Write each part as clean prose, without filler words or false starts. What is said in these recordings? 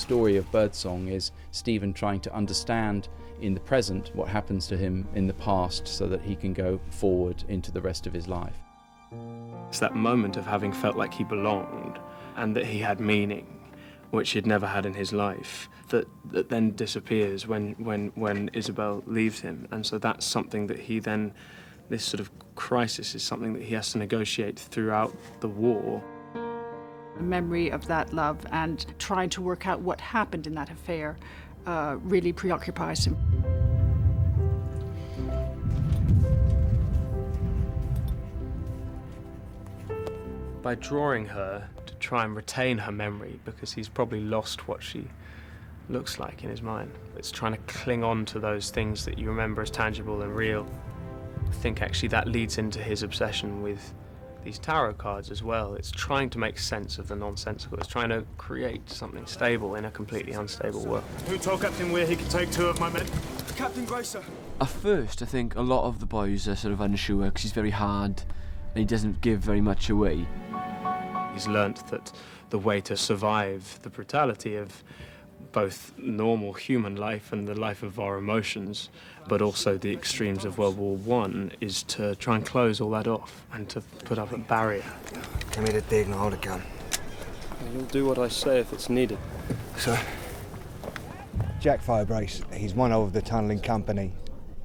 story of Birdsong is Stephen trying to understand in the present what happens to him in the past so that he can go forward into the rest of his life. It's that moment of having felt like he belonged and that he had meaning, which he'd never had in his life, that then disappears when Isabel leaves him. And so that's something that he then, this sort of crisis is something that he has to negotiate throughout the war. The memory of that love and trying to work out what happened in that affair really preoccupies him. By drawing her to try and retain her memory, because he's probably lost what she looks like in his mind. It's trying to cling on to those things that you remember as tangible and real. I think actually that leads into his obsession with these tarot cards as well. It's trying to make sense of the nonsensical. It's trying to create something stable in a completely unstable world. Who told Captain Weir he could take 2 of my men? Captain Gracer. At first, I think a lot of the boys are sort of unsure because he's very hard and he doesn't give very much away. He's learnt that the way to survive the brutality of both normal human life and the life of our emotions, but also the extremes of World War I, is to try and close all that off and to put up a barrier. Give me the dig and hold a gun. You'll do what I say if it's needed. Sir? Jack Firebrace, he's one of the tunnelling company.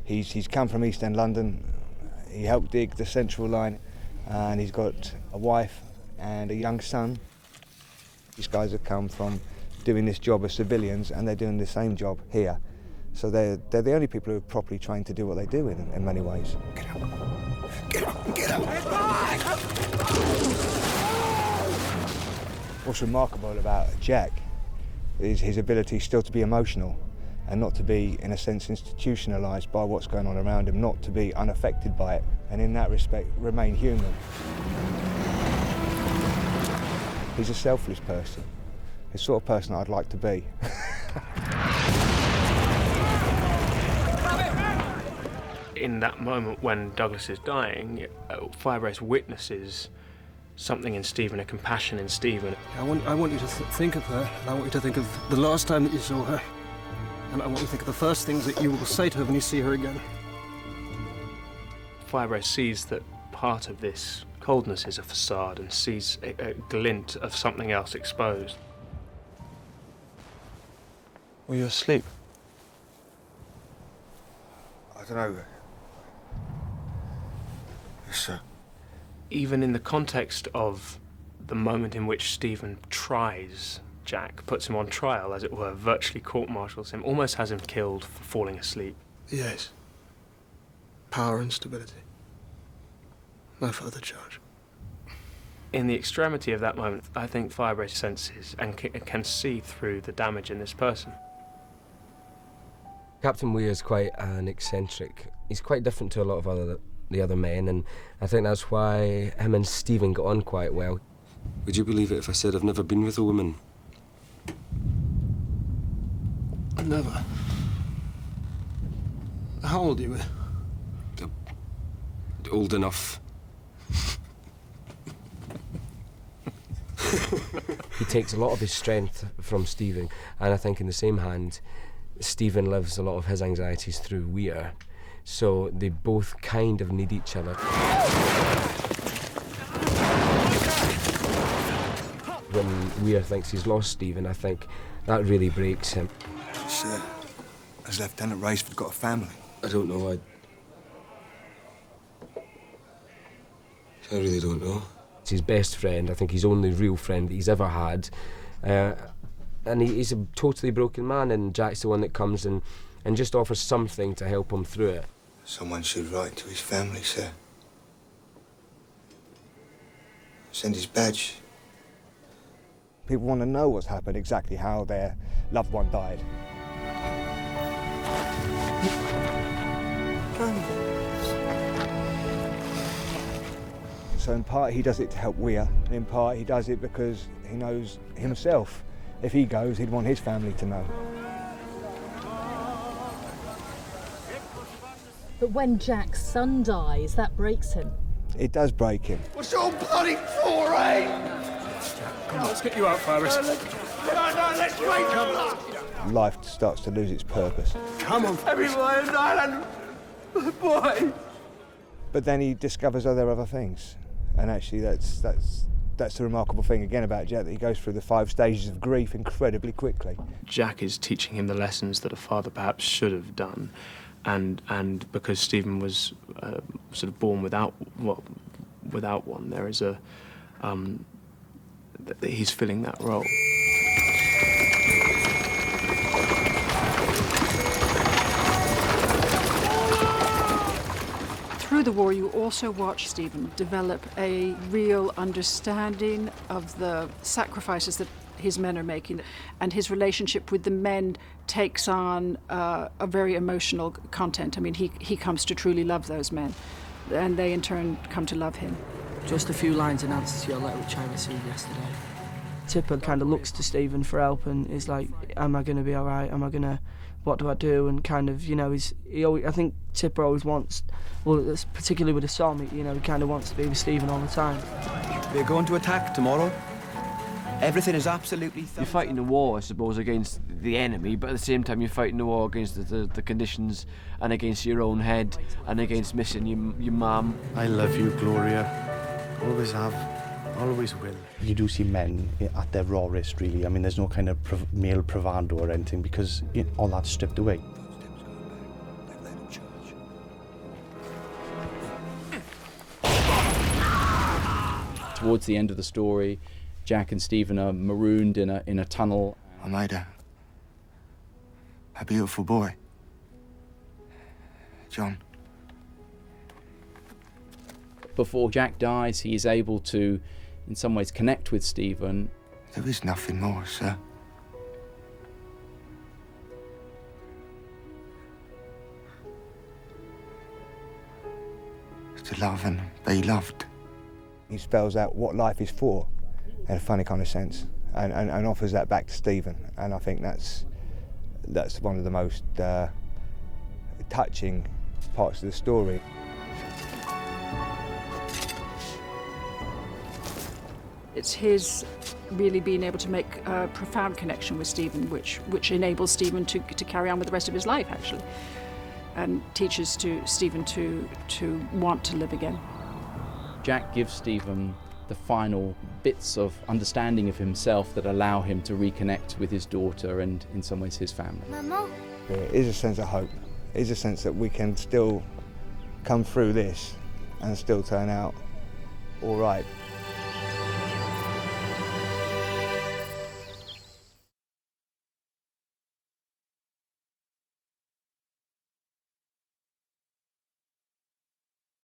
He's come from East End London. He helped dig the Central Line, and he's got a wife and a young son. These guys have come from doing this job as civilians, and they're doing the same job here. So they're the only people who are properly trained to do what they do in many ways. Get up. Get up. Get up. What's remarkable about Jack is his ability still to be emotional and not to be, in a sense, institutionalised by what's going on around him, not to be unaffected by it, and in that respect, remain human. He's a selfless person. The sort of person I'd like to be. In that moment when Douglas is dying, Firebrace witnesses something in Stephen, a compassion in Stephen. I want you to think of her, and I want you to think of the last time that you saw her. And I want you to think of the first things that you will say to her when you see her again. Firebrace sees that part of this coldness is a facade and sees a glint of something else exposed. Were you asleep? I don't know. Yes, sir. Even in the context of the moment in which Stephen tries Jack, puts him on trial, as it were, virtually court-martials him, almost has him killed for falling asleep. Yes. Power and stability. No further charge. In the extremity of that moment, I think Firebrace senses and can see through the damage in this person. Captain Weir is quite an eccentric. He's quite different to a lot of the other men, and I think that's why him and Stephen got on quite well. Would you believe it if I said I've never been with a woman? Never. How old are you? Old enough. He takes a lot of his strength from Stephen, and I think in the same hand, Stephen lives a lot of his anxieties through Weir, so they both kind of need each other. When Weir thinks he's lost Stephen, I think that really breaks him. Sir, has Lieutenant Raceford got a family? I don't know. I really don't know. It's his best friend, I think his only real friend that he's ever had. And he's a totally broken man, and Jack's the one that comes and just offers something to help him through it. Someone should write to his family, sir. Send his badge. People want to know what's happened, exactly how their loved one died. So in part he does it to help Weir, and in part he does it because he knows himself. If he goes, he'd want his family to know. But when Jack's son dies, that breaks him. It does break him. What's all bloody for, eh? Come on, let's get you out, Firebrace. No, Life starts to lose its purpose. Come on. Everyone in Ireland, boy. But then he discovers other things, and actually that's the remarkable thing again about Jack, that he goes through the 5 stages of grief incredibly quickly. Jack is teaching him the lessons that a father perhaps should have done, and because Stephen was sort of born without one, there is he's filling that role. Through the war, you also watch Stephen develop a real understanding of the sacrifices that his men are making, and his relationship with the men takes on a very emotional content. I mean, he comes to truly love those men, and they in turn come to love him. Just a few lines in answer to your letter which I received yesterday. Tipper kind of looks to Stephen for help and is like, am I going to be all right? What do I do? And kind of, I think Tipper always wants, well, particularly with a Somme, he kind of wants to be with Stephen all the time. We're going to attack tomorrow. Everything is absolutely... You're fighting a war, I suppose, against the enemy, but at the same time you're fighting a war against the conditions and against your own head and against missing your mum. I love you, Gloria. Always have, always will. You do see men at their rawest, really. I mean, there's no kind of male bravado or anything because all that's stripped away. Towards the end of the story, Jack and Stephen are marooned in a tunnel. I made a beautiful boy. John. Before Jack dies, he is able to, in some ways, connect with Stephen. There is nothing more, sir. To love and be loved. He spells out what life is for in a funny kind of sense, and offers that back to Stephen. And I think that's one of the most touching parts of the story. It's his really being able to make a profound connection with Stephen, which enables Stephen to carry on with the rest of his life, actually, and teaches Stephen to want to live again. Jack gives Stephen the final bits of understanding of himself that allow him to reconnect with his daughter and, in some ways, his family. There is a sense of hope. There is a sense that we can still come through this and still turn out all right.